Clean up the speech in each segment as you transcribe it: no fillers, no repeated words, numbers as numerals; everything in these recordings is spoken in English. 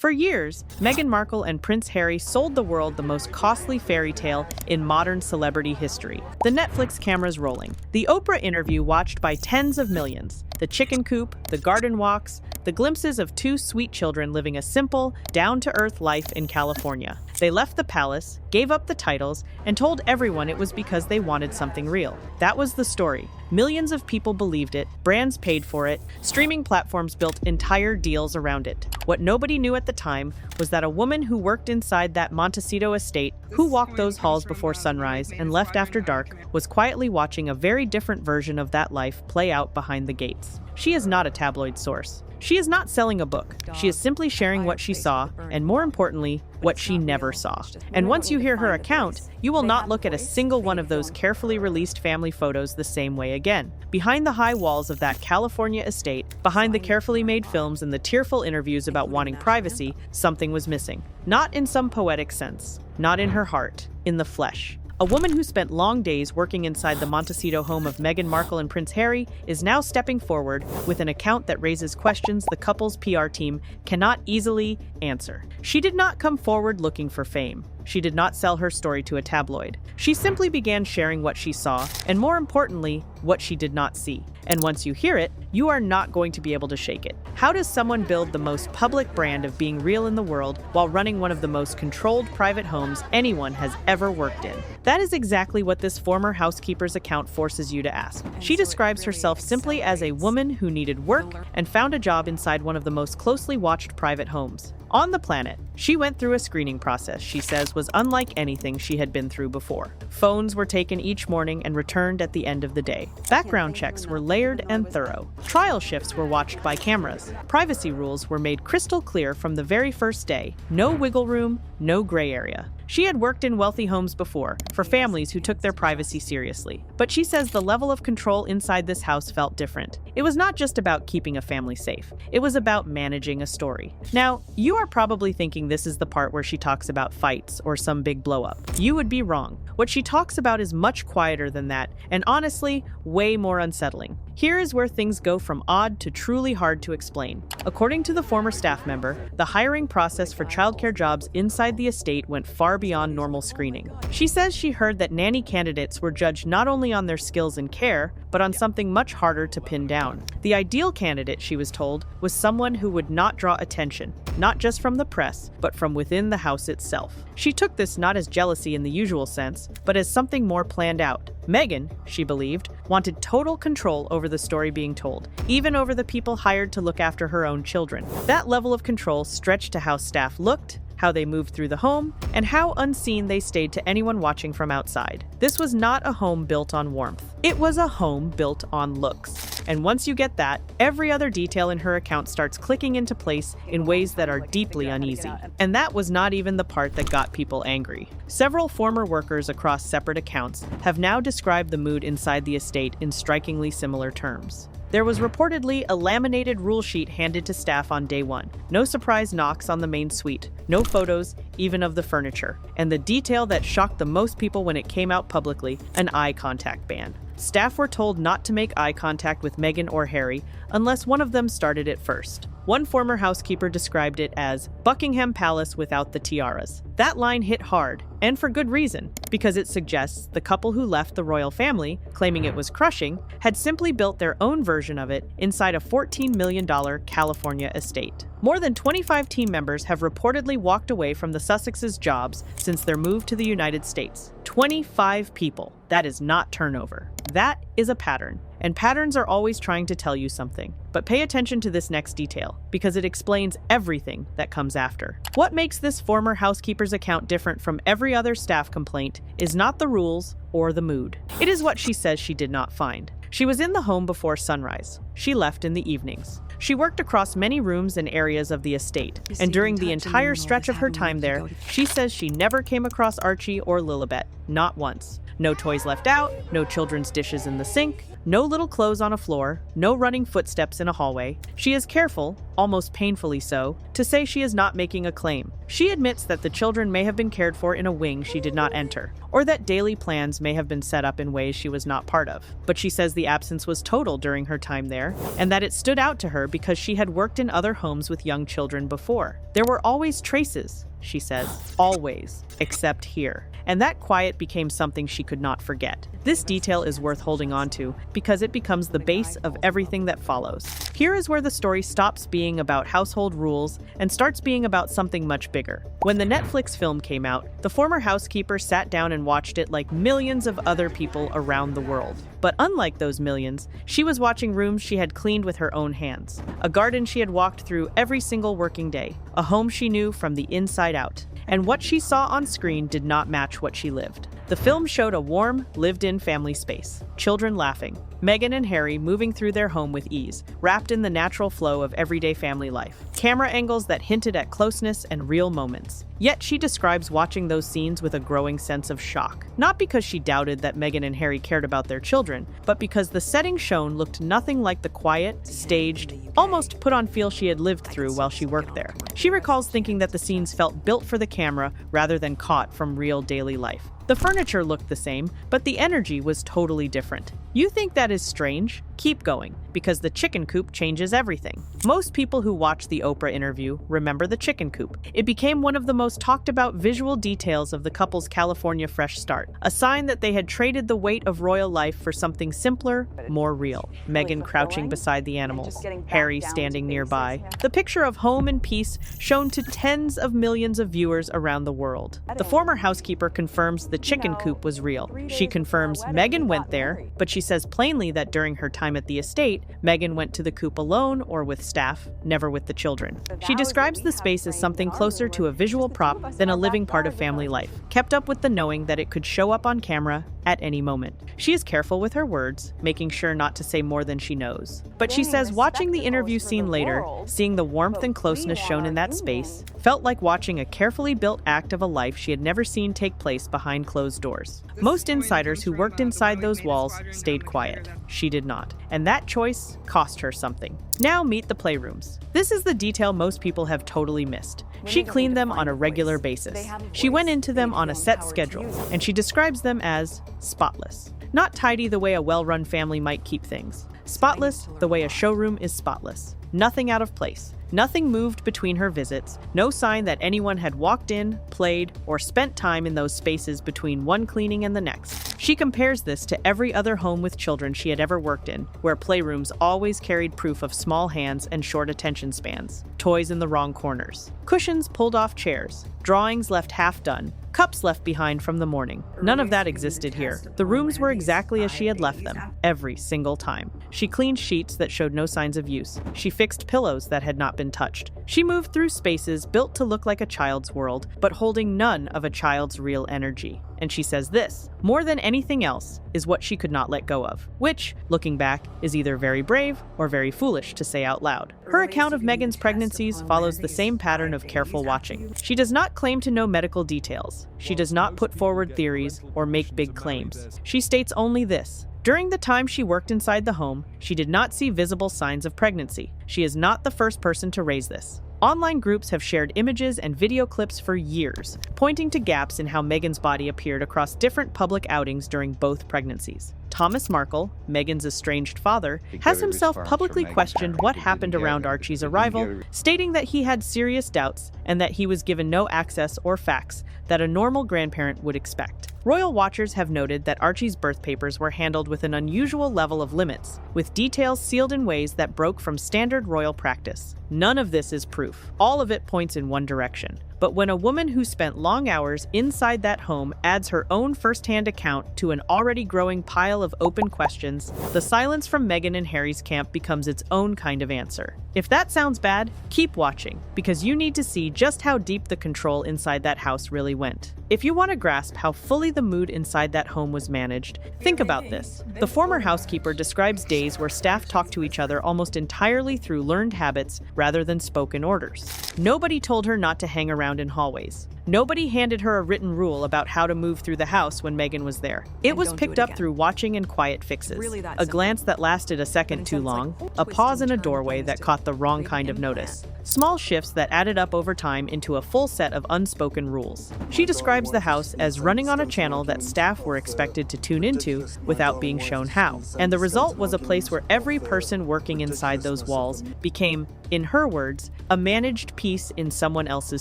For years, Meghan Markle and Prince Harry sold the world the most costly fairy tale in modern celebrity history. The Netflix cameras rolling. The Oprah interview watched by tens of millions. The chicken coop, the garden walks, the glimpses of two sweet children living a simple, down-to-earth life in California. They left the palace, gave up the titles, and told everyone it was because they wanted something real. That was the story. Millions of people believed it, brands paid for it, streaming platforms built entire deals around it. What nobody knew at the time was that a woman who worked inside that Montecito estate, who walked those halls before sunrise and left after dark, was quietly watching a very different version of that life play out behind the gates. She is not a tabloid source. She is not selling a book. She is simply sharing what she saw, and more importantly, what she never saw. And once you hear her account, you will not look at a single one of those carefully released family photos the same way again. Behind the high walls of that California estate, behind the carefully made films and the tearful interviews about wanting privacy, something was missing. Not in some poetic sense, not in her heart, in the flesh. A woman who spent long days working inside the Montecito home of Meghan Markle and Prince Harry is now stepping forward with an account that raises questions the couple's PR team cannot easily answer. She did not come forward looking for fame. She did not sell her story to a tabloid. She simply began sharing what she saw, and more importantly, what she did not see. And once you hear it, you are not going to be able to shake it. How does someone build the most public brand of being real in the world while running one of the most controlled private homes anyone has ever worked in? That is exactly what this former housekeeper's account forces you to ask. She describes herself simply as a woman who needed work and found a job inside one of the most closely watched private homes on the planet. She went through a screening process she says was unlike anything she had been through before. Phones were taken each morning and returned at the end of the day. Background checks were layered and thorough. Trial shifts were watched by cameras. Privacy rules were made crystal clear from the very first day. No wiggle room, no gray area. She had worked in wealthy homes before, for families who took their privacy seriously. But she says the level of control inside this house felt different. It was not just about keeping a family safe. It was about managing a story. Now, you are probably thinking this is the part where she talks about fights or some big blow-up. You would be wrong. What she talks about is much quieter than that, and honestly, way more unsettling. Here is where things go from odd to truly hard to explain. According to the former staff member, the hiring process for childcare jobs inside the estate went far beyond normal screening. She says she heard that nanny candidates were judged not only on their skills in care, but on something much harder to pin down. The ideal candidate, she was told, was someone who would not draw attention, not just from the press, but from within the house itself. She took this not as jealousy in the usual sense, but as something more planned out. Meghan, she believed, wanted total control over the story being told, even over the people hired to look after her own children. That level of control stretched to how staff looked, how they moved through the home, and how unseen they stayed to anyone watching from outside. This was not a home built on warmth. It was a home built on looks. And once you get that, every other detail in her account starts clicking into place in ways that are deeply uneasy. And that was not even the part that got people angry. Several former workers across separate accounts have now described the mood inside the estate in strikingly similar terms. There was reportedly a laminated rule sheet handed to staff on day one. No surprise knocks on the main suite. No photos, even of the furniture. And the detail that shocked the most people when it came out publicly, an eye contact ban. Staff were told not to make eye contact with Meghan or Harry unless one of them started it first. One former housekeeper described it as Buckingham Palace without the tiaras. That line hit hard, and for good reason, because it suggests the couple who left the royal family, claiming it was crushing, had simply built their own version of it inside a $14 million California estate. More than 25 team members have reportedly walked away from the Sussexes' jobs since their move to the United States. 25 people. That is not turnover. That is a pattern. And patterns are always trying to tell you something. But pay attention to this next detail, because it explains everything that comes after. What makes this former housekeeper's account different from every other staff complaint is not the rules or the mood. It is what she says she did not find. She was in the home before sunrise. She left in the evenings. She worked across many rooms and areas of the estate, and during the entire stretch of her time there, she says she never came across Archie or Lilibet, not once. No toys left out, no children's dishes in the sink, no little clothes on a floor, no running footsteps in a hallway. She is careful, almost painfully so, to say she is not making a claim. She admits that the children may have been cared for in a wing she did not enter, or that daily plans may have been set up in ways she was not part of. But she says the absence was total during her time there, and that it stood out to her because she had worked in other homes with young children before. There were always traces, she says, always, except here. And that quiet became something she could not forget. This detail is worth holding on to because it becomes the base of everything that follows. Here is where the story stops being about household rules and starts being about something much bigger. When the Netflix film came out, the former housekeeper sat down and watched it like millions of other people around the world. But unlike those millions, she was watching rooms she had cleaned with her own hands, a garden she had walked through every single working day, a home she knew from the inside out. And what she saw on screen did not match what she lived. The film showed a warm, lived-in family space, children laughing, Meghan and Harry moving through their home with ease, wrapped in the natural flow of everyday family life, camera angles that hinted at closeness and real moments. Yet she describes watching those scenes with a growing sense of shock, not because she doubted that Meghan and Harry cared about their children, but because the setting shown looked nothing like the quiet, staged, almost put-on feel she had lived through while she worked there. She recalls thinking that the scenes felt built for the camera rather than caught from real daily life. The furniture looked the same, but the energy was totally different. You think that is strange? Keep going, because the chicken coop changes everything. Most people who watch the Oprah interview remember the chicken coop. It became one of the most talked about visual details of the couple's California fresh start, a sign that they had traded the weight of royal life for something simpler, more real. Meghan crouching beside the animals, Harry standing nearby. The picture of home and peace shown to tens of millions of viewers around the world. The former housekeeper confirms the chicken coop was real. She confirms Meghan went there, but she says plainly that during her time at the estate, Meghan went to the coop alone or with staff, never with the children. She describes the space as something closer to a visual prop than a living part of family life, kept up with the knowing that it could show up on camera at any moment. She is careful with her words, making sure not to say more than she knows. But she says watching the interview scene later, seeing the warmth and closeness shown in that space, felt like watching a carefully built act of a life she had never seen take place behind closed doors. Most insiders who worked inside those walls stayed quiet. She did not. And that choice cost her something. Now meet the playrooms. This is the detail most people have totally missed. She cleaned them on a regular basis. She went into them on a set schedule, and she describes them as spotless. Not tidy the way a well-run family might keep things. Spotless the way a showroom is spotless. Nothing out of place. Nothing moved between her visits, no sign that anyone had walked in, played, or spent time in those spaces between one cleaning and the next. She compares this to every other home with children she had ever worked in, where playrooms always carried proof of small hands and short attention spans, toys in the wrong corners, cushions pulled off chairs, drawings left half done, cups left behind from the morning. None of that existed here. The rooms were exactly as she had left them, every single time. She cleaned sheets that showed no signs of use. She fixed pillows that had not been touched. She moved through spaces built to look like a child's world, but holding none of a child's real energy. And she says this, more than anything else, is what she could not let go of, which, looking back, is either very brave or very foolish to say out loud. Her account of Meghan's pregnancies follows the same pattern of careful watching. She does not claim to know medical details. She does not put forward theories or make big claims. She states only this. During the time she worked inside the home, she did not see visible signs of pregnancy. She is not the first person to raise this. Online groups have shared images and video clips for years, pointing to gaps in how Meghan's body appeared across different public outings during both pregnancies. Thomas Markle, Meghan's estranged father, has himself publicly questioned what happened around Archie's arrival, stating that he had serious doubts and that he was given no access or facts that a normal grandparent would expect. Royal watchers have noted that Archie's birth papers were handled with an unusual level of limits, with details sealed in ways that broke from standard royal practice. None of this is proof. All of it points in one direction. But when a woman who spent long hours inside that home adds her own first-hand account to an already growing pile of open questions, the silence from Meghan and Harry's camp becomes its own kind of answer. If that sounds bad, keep watching, because you need to see just how deep the control inside that house really went. If you want to grasp how fully the mood inside that home was managed, think about this. The former housekeeper describes days where staff talked to each other almost entirely through learned habits rather than spoken orders. Nobody told her not to hang around in hallways. Nobody handed her a written rule about how to move through the house when Meghan was there. It was picked up through watching and quiet fixes. A glance that lasted a second too long, a pause in a doorway that caught the wrong kind of notice. Small shifts that added up over time into a full set of unspoken rules. She describes the house as running on a channel that staff were expected to tune into without being shown how. And the result was a place where every person working inside those walls became, in her words, a managed piece in someone else's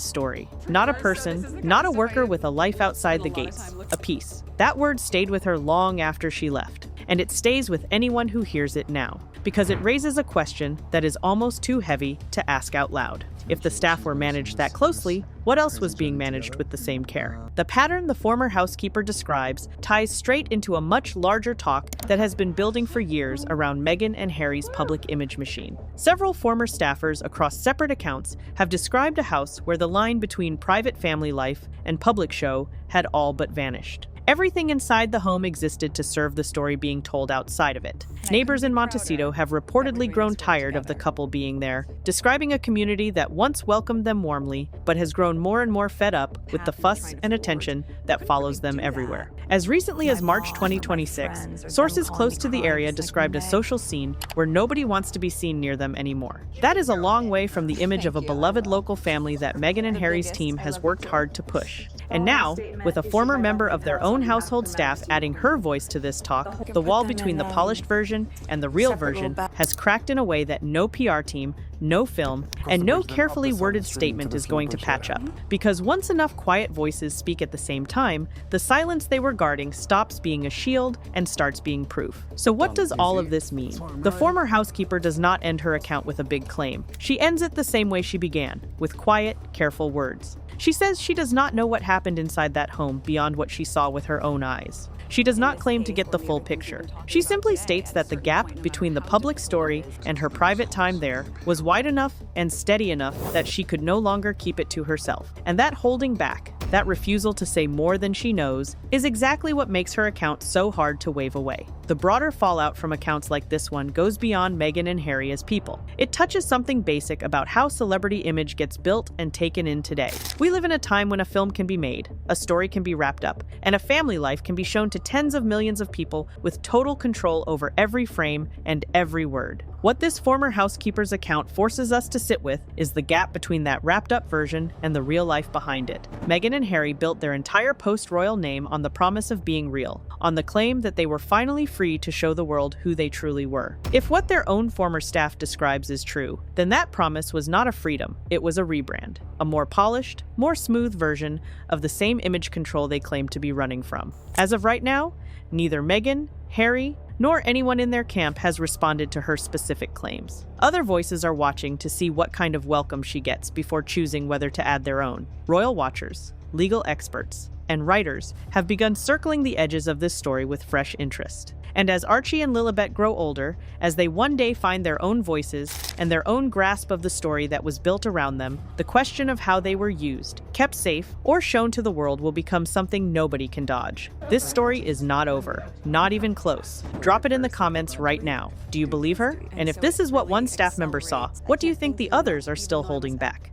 story. Not a person, not a worker with a life outside the gates, a piece. That word stayed with her long after she left, and it stays with anyone who hears it now, because it raises a question that is almost too heavy to ask out loud. If the staff were managed that closely, what else was being managed with the same care? The pattern the former housekeeper describes ties straight into a much larger talk that has been building for years around Meghan and Harry's public image machine. Several former staffers across separate accounts have described a house where the line between private family life and public show had all but vanished. Everything inside the home existed to serve the story being told outside of it. Neighbors in Montecito have reportedly grown tired of the couple being there, describing a community that once welcomed them warmly, but has grown more and more fed up with the fuss and attention that follows them everywhere. As recently as March 2026, sources close to the area described a social scene where nobody wants to be seen near them anymore. That is a long way from the image of a beloved local family that Meghan and Harry's team has worked hard to push. And now, with a former member of their own household staff adding her voice to this talk, the wall between the polished version and the real version has cracked in a way that no PR team, no film, and no carefully worded statement is going to patch up. Because once enough quiet voices speak at the same time, the silence they were guarding stops being a shield and starts being proof. So what does all of this mean? The former housekeeper does not end her account with a big claim. She ends it the same way she began, with quiet, careful words. She says she does not know what happened inside that home beyond what she saw with her own eyes. She does not claim to get the full picture. She simply states that the gap between the public story and her private time there was wide enough and steady enough that she could no longer keep it to herself. And that holding back, that refusal to say more than she knows, is exactly what makes her account so hard to wave away. The broader fallout from accounts like this one goes beyond Meghan and Harry as people. It touches something basic about how celebrity image gets built and taken in today. We live in a time when a film can be made, a story can be wrapped up, and a family life can be shown to tens of millions of people with total control over every frame and every word. What this former housekeeper's account forces us to sit with is the gap between that wrapped-up version and the real life behind it. Meghan and Harry built their entire post-royal name on the promise of being real, on the claim that they were finally free to show the world who they truly were. If what their own former staff describes is true, then that promise was not a freedom, it was a rebrand, a more polished, more smooth version of the same image control they claim to be running from. As of right now, neither Meghan, Harry, nor anyone in their camp has responded to her specific claims. Other voices are watching to see what kind of welcome she gets before choosing whether to add their own. Royal watchers, legal experts, and writers have begun circling the edges of this story with fresh interest. And as Archie and Lilibet grow older, as they one day find their own voices and their own grasp of the story that was built around them, the question of how they were used, kept safe, or shown to the world will become something nobody can dodge. This story is not over, not even close. Drop it in the comments right now. Do you believe her? And if this is what one staff member saw, what do you think the others are still holding back?